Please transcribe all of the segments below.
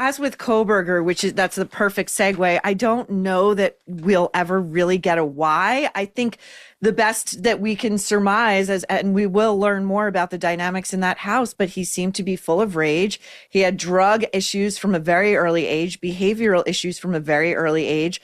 as with Kohberger, that's the perfect segue, I don't know that we'll ever really get a why. I think the best that we can surmise, and we will learn more about the dynamics in that house, but he seemed to be full of rage. He had drug issues from a very early age, behavioral issues from a very early age.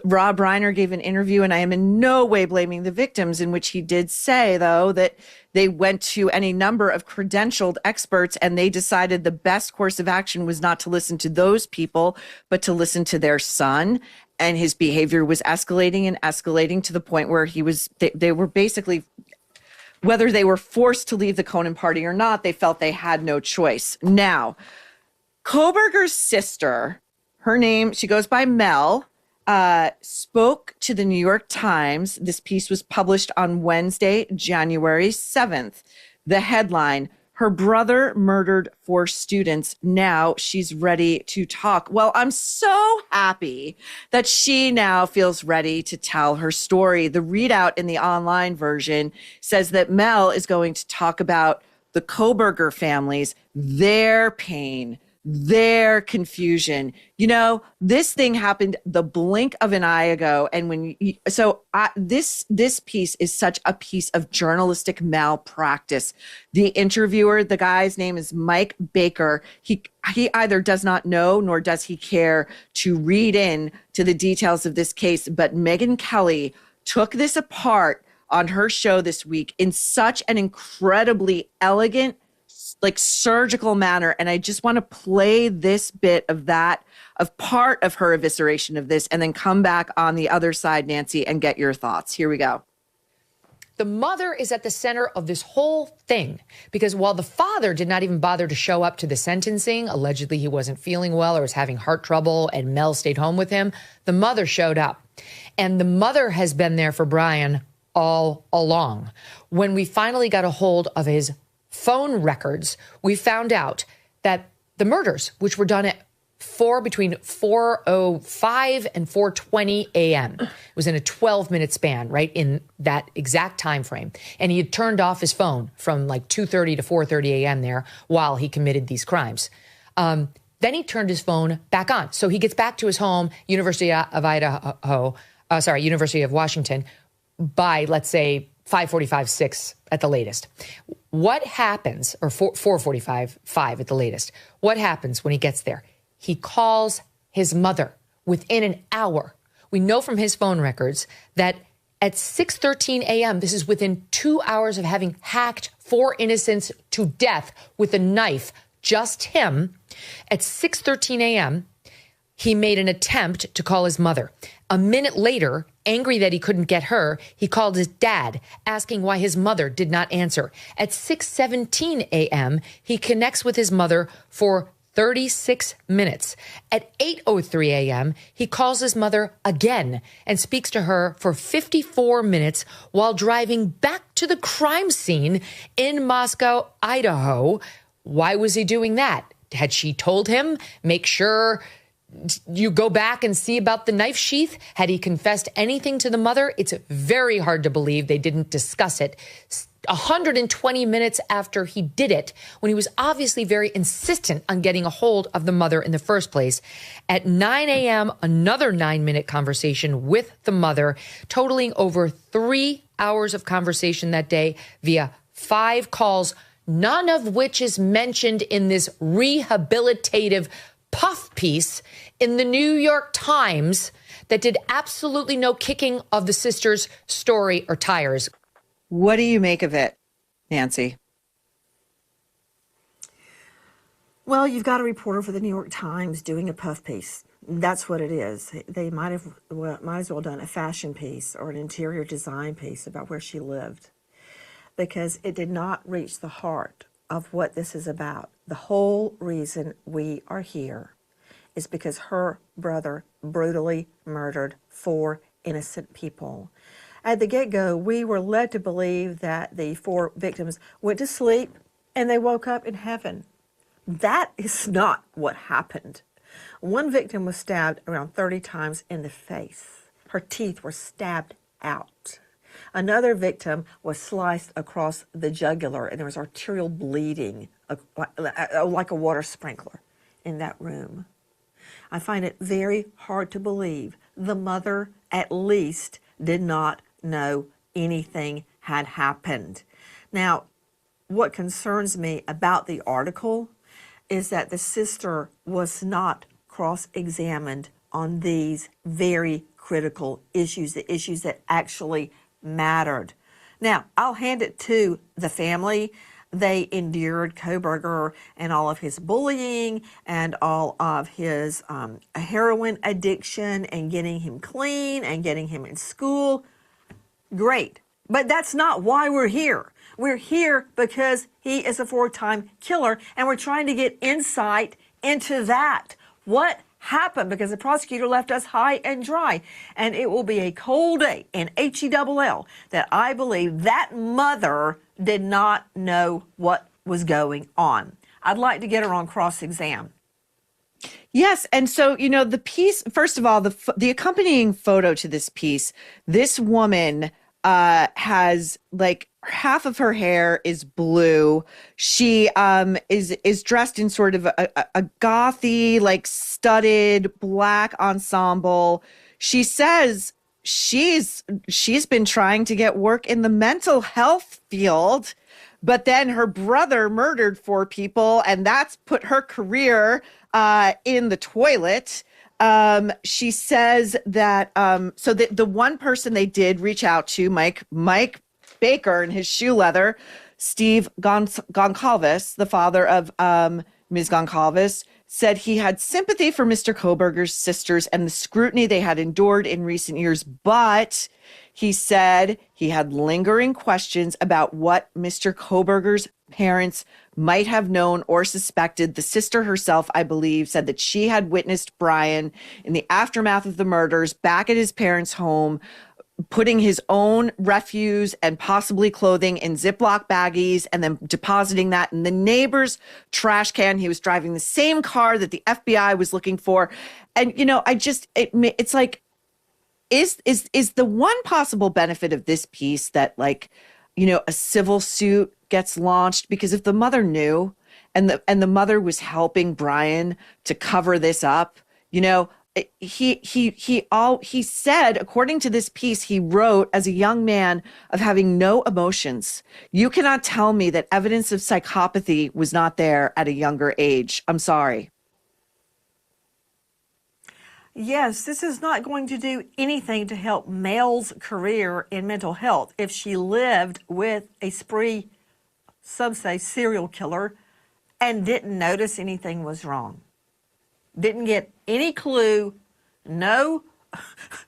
Rob Reiner gave an interview, and I am in no way blaming the victims, in which he did say, though, that they went to any number of credentialed experts and they decided the best course of action was not to listen to those people, but to listen to their son. And his behavior was escalating to the point where they were basically, whether they were forced to leave the Conan party or not, they felt they had no choice. Now, Kohberger's sister, her name, she goes by Mel, spoke to the New York Times. This piece was published on Wednesday, January 7th. The headline, "Her brother murdered 4 students. Now she's ready to talk." Well, I'm so happy that she now feels ready to tell her story. The readout in the online version says that Mel is going to talk about the Kohberger families, their pain, their confusion. You know, this thing happened the blink of an eye ago. And this piece is such a piece of journalistic malpractice. The interviewer, the guy's name is Mike Baker. He either does not know nor does he care to read in to the details of this case. But Megyn Kelly took this apart on her show this week in such an incredibly elegant, like surgical manner. And I just want to play this bit of part of her evisceration of this and then come back on the other side, Nancy, and get your thoughts. Here we go. The mother is at the center of this whole thing because while the father did not even bother to show up to the sentencing, allegedly he wasn't feeling well or was having heart trouble and Mel stayed home with him, the mother showed up. And the mother has been there for Bryan all along. When we finally got a hold of his phone records, we found out that the murders, which were done at between 4:05 and 4:20 a.m. It was in a 12-minute span, right, in that exact time frame. And he had turned off his phone from like 2:30 to 4:30 a.m. there while he committed these crimes. Then he turned his phone back on. So he gets back to his home, University of Washington, by, let's say, 5:45, 6 at the latest. What happens, or 4:45, 5 at the latest, what happens when he gets there? He calls his mother within an hour. We know from his phone records that at 6:13 a.m., this is within 2 hours of having hacked 4 innocents to death with a knife, just him. At 6:13 a.m., he made an attempt to call his mother. A minute later, angry that he couldn't get her, he called his dad, asking why his mother did not answer. At 6:17 a.m., he connects with his mother for 36 minutes. At 8:03 a.m., he calls his mother again and speaks to her for 54 minutes while driving back to the crime scene in Moscow, Idaho. Why was he doing that? Had she told him, make sure you go back and see about the knife sheath? Had he confessed anything to the mother? It's very hard to believe they didn't discuss it 120 minutes after he did it, when he was obviously very insistent on getting a hold of the mother in the first place. At 9 a.m., another 9-minute conversation with the mother, totaling over 3 hours of conversation that day via 5 calls, none of which is mentioned in this rehabilitative puff piece in the New York Times that did absolutely no kicking of the sisters' story or tires. What do you make of it, Nancy? Well, you've got a reporter for the New York Times doing a puff piece. That's what it is. They might as well done a fashion piece or an interior design piece about where she lived, because it did not reach the heart of what this is about. The whole reason we are here is because her brother brutally murdered 4 innocent people. At the get-go, we were led to believe that the 4 victims went to sleep and they woke up in heaven. That is not what happened. One victim was stabbed around 30 times in the face. Her teeth were stabbed out. Another victim was sliced across the jugular, and there was arterial bleeding, like a water sprinkler in that room. I find it very hard to believe the mother at least did not know anything had happened. Now, what concerns me about the article is that the sister was not cross-examined on these very critical issues, the issues that actually mattered. Now, I'll hand it to the family. They endured Kohberger and all of his bullying and all of his heroin addiction and getting him clean and getting him in school. Great. But that's not why we're here. We're here because he is a 4-time killer, and we're trying to get insight into that. What happened? Because the prosecutor left us high and dry. And it will be a cold day in HELL that I believe that mother did not know what was going on. I'd like to get her on cross-exam. Yes. And so, the piece, first of all, the accompanying photo to this piece, this woman has like half of her hair is blue. She is dressed in sort of a gothy, like studded black ensemble. She says she's been trying to get work in the mental health field, but then her brother murdered 4 people, and that's put her career in the toilet. She says that so the one person they did reach out to, Mike Baker and his shoe leather, Steve Goncalves, the father of Ms. Goncalves, said he had sympathy for Mr. Kohberger's sisters and the scrutiny they had endured in recent years, but he said he had lingering questions about what Mr. Kohberger's parents might have known or suspected. The sister herself, I believe, said that she had witnessed Bryan in the aftermath of the murders back at his parents' home, putting his own refuse and possibly clothing in Ziploc baggies and then depositing that in the neighbor's trash can. He was driving the same car that the FBI was looking for. And, it's like, is the one possible benefit of this piece that, like, a civil suit gets launched? Because if the mother knew and the mother was helping Bryan to cover this up, he said, according to this piece, he wrote as a young man of having no emotions. You cannot tell me that evidence of psychopathy was not there at a younger age. I'm sorry. Yes, this is not going to do anything to help Mel's career in mental health. If she lived with a spree, some say serial killer, and didn't notice anything was wrong, didn't get any clue, no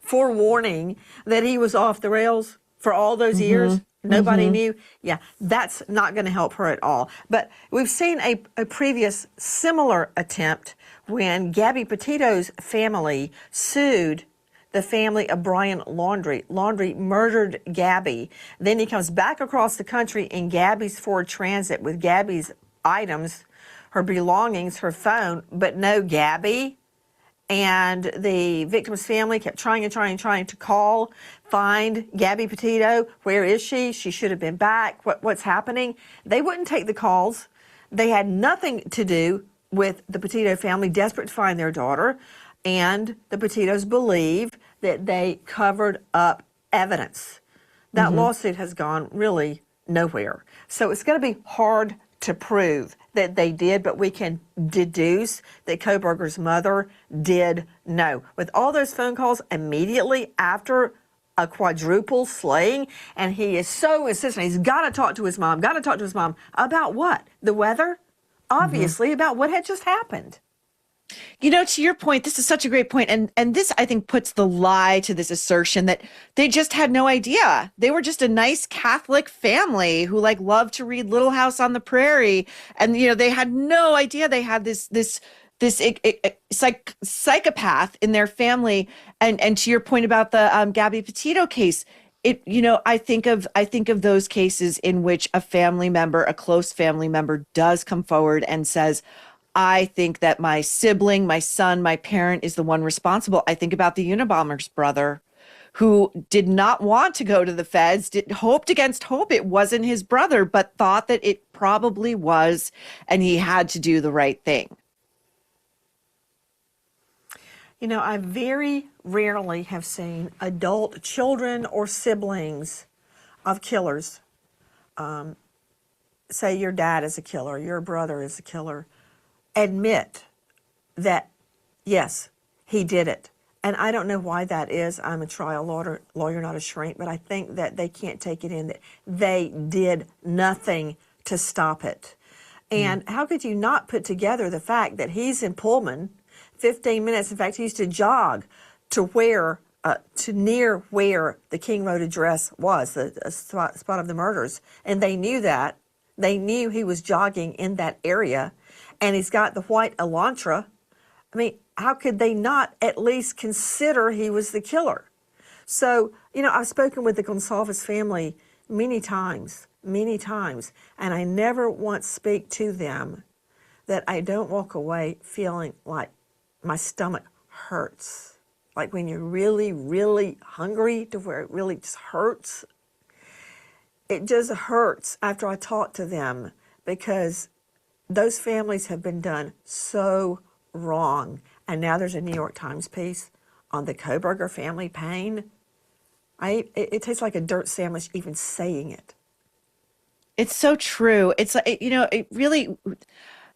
forewarning that he was off the rails for all those years. Nobody knew. Yeah, that's not going to help her at all. But we've seen a previous similar attempt when Gabby Petito's family sued the family of Brian Laundrie. Laundrie murdered Gabby. Then he comes back across the country in Gabby's Ford Transit with Gabby's items, her belongings, her phone, but no Gabby. And the victim's family kept trying to call, find Gabby Petito. Where is she? She should have been back. What's happening? They wouldn't take the calls. They had nothing to do with the Petito family, desperate to find their daughter. And the Petitos believe that they covered up evidence. That lawsuit has gone really nowhere. So it's going to be hard to prove that they did, but we can deduce that Kohberger's mother did know. With all those phone calls immediately after a quadruple slaying, and he is so insistent, he's got to talk to his mom, about what? The weather? Obviously, about what had just happened. To your point, this is such a great point. And this, I think, puts the lie to this assertion that they just had no idea. They were just a nice Catholic family who loved to read Little House on the Prairie. And, they had no idea they had this psychopath in their family. And to your point about the Gabby Petito case, I think of those cases in which a family member, a close family member, does come forward and says, I think that my sibling, my son, my parent is the one responsible. I think about the Unabomber's brother who did not want to go to the feds, hoped against hope it wasn't his brother, but thought that it probably was, and he had to do the right thing. You know, I very rarely have seen adult children or siblings of killers say your dad is a killer, your brother is a killer, admit that, yes, he did it. And I don't know why that is. I'm a trial lawyer, not a shrink, but I think that they can't take it in that they did nothing to stop it. And how could you not put together the fact that he's in Pullman, 15 minutes, in fact, he used to jog to where, to near where the King Road address was, the spot of the murders. And they knew that. They knew he was jogging in that area. And he's got the white Elantra. I mean, how could they not at least consider he was the killer? So, you know, I've spoken with the Gonsalves family many times, and I never once speak to them that I don't walk away feeling like my stomach hurts. Like when you're really, really hungry to where it really just hurts. It just hurts after I talk to them because those families have been done so wrong. And now there's a New York Times piece on the Kohberger family pain. It tastes like a dirt sandwich even saying it. It's so true. It's like, you know, it really,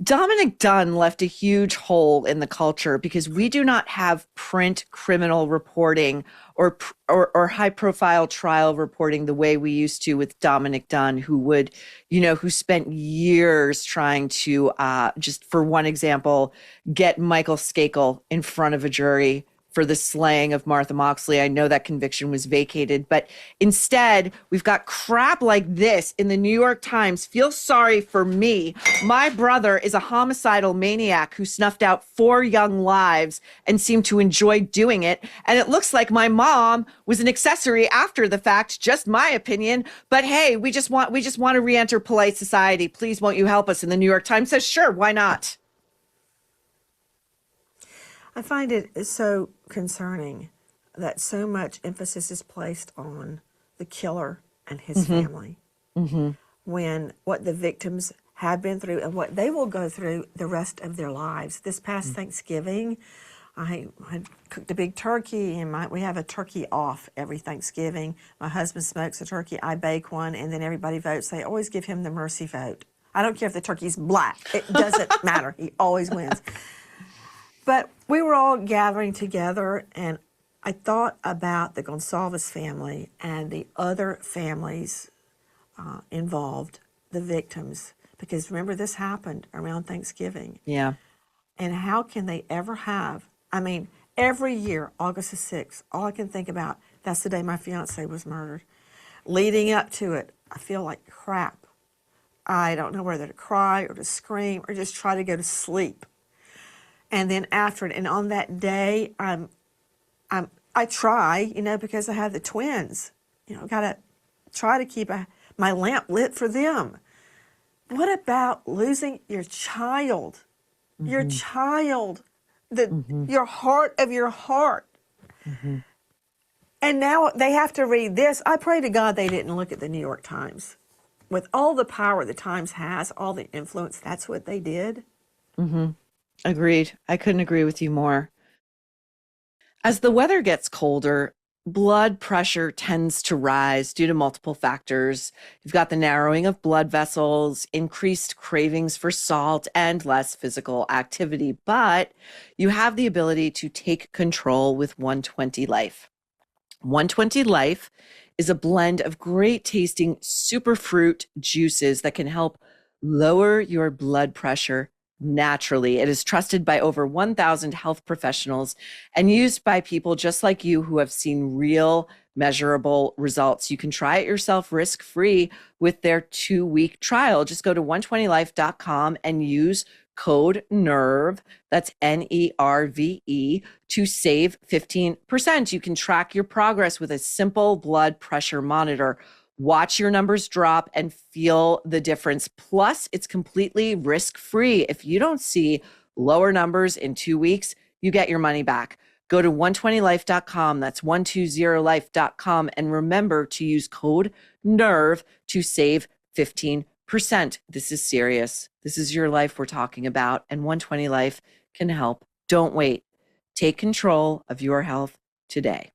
Dominic Dunn left a huge hole in the culture because we do not have print criminal reporting or high profile trial reporting the way we used to with Dominic Dunn, who would, you know, who spent years trying to, just for one example, get Michael Skakel in front of a jury for the slaying of Martha Moxley. I know that conviction was vacated, but instead we've got crap like this in the New York Times. Feel sorry for me. My brother is a homicidal maniac who snuffed out 4 young lives and seemed to enjoy doing it. And it looks like my mom was an accessory after the fact, just my opinion. But hey, we just want to re-enter polite society. Please, won't you help us? And the New York Times says, sure, why not? I find it so concerning that so much emphasis is placed on the killer and his family when what the victims have been through and what they will go through the rest of their lives. This past Thanksgiving, I had cooked a big turkey, and we have a turkey off every Thanksgiving. My husband smokes a turkey, I bake one, and then everybody votes. They always give him the mercy vote. I don't care if the turkey's black. It doesn't matter. He always wins. But we were all gathering together, and I thought about the Gonsalves family and the other families involved, the victims, because remember, this happened around Thanksgiving. Yeah. And how can they ever have, I mean, every year, August the 6th, all I can think about, that's the day my fiance was murdered. Leading up to it, I feel like crap. I don't know whether to cry or to scream or just try to go to sleep. And then after it, and on that day, I try, you know, because I have the twins, you know, got to try to keep my lamp lit for them. What about losing your child? Your child, your heart of your heart. And now they have to read this. I pray to God they didn't look at the New York Times. With all the power the Times has, all the influence, that's what they did. Agreed. I couldn't agree with you more. As the weather gets colder, blood pressure tends to rise due to multiple factors. You've got the narrowing of blood vessels, increased cravings for salt, and less physical activity. But you have the ability to take control with 120 Life. 120 Life is a blend of great tasting superfruit juices that can help lower your blood pressure naturally. It is trusted by over 1,000 health professionals and used by people just like you who have seen real measurable results. You can try it yourself risk-free with their 2-week trial. Just go to 120life.com and use code NERVE, that's NERVE, to save 15%. You can track your progress with a simple blood pressure monitor. Watch your numbers drop and feel the difference. Plus, it's completely risk-free. If you don't see lower numbers in 2 weeks, you get your money back. Go to 120life.com, that's 120life.com, and remember to use code NERVE to save 15%. This is serious. This is your life we're talking about, and 120 Life can help. Don't wait. Take control of your health today.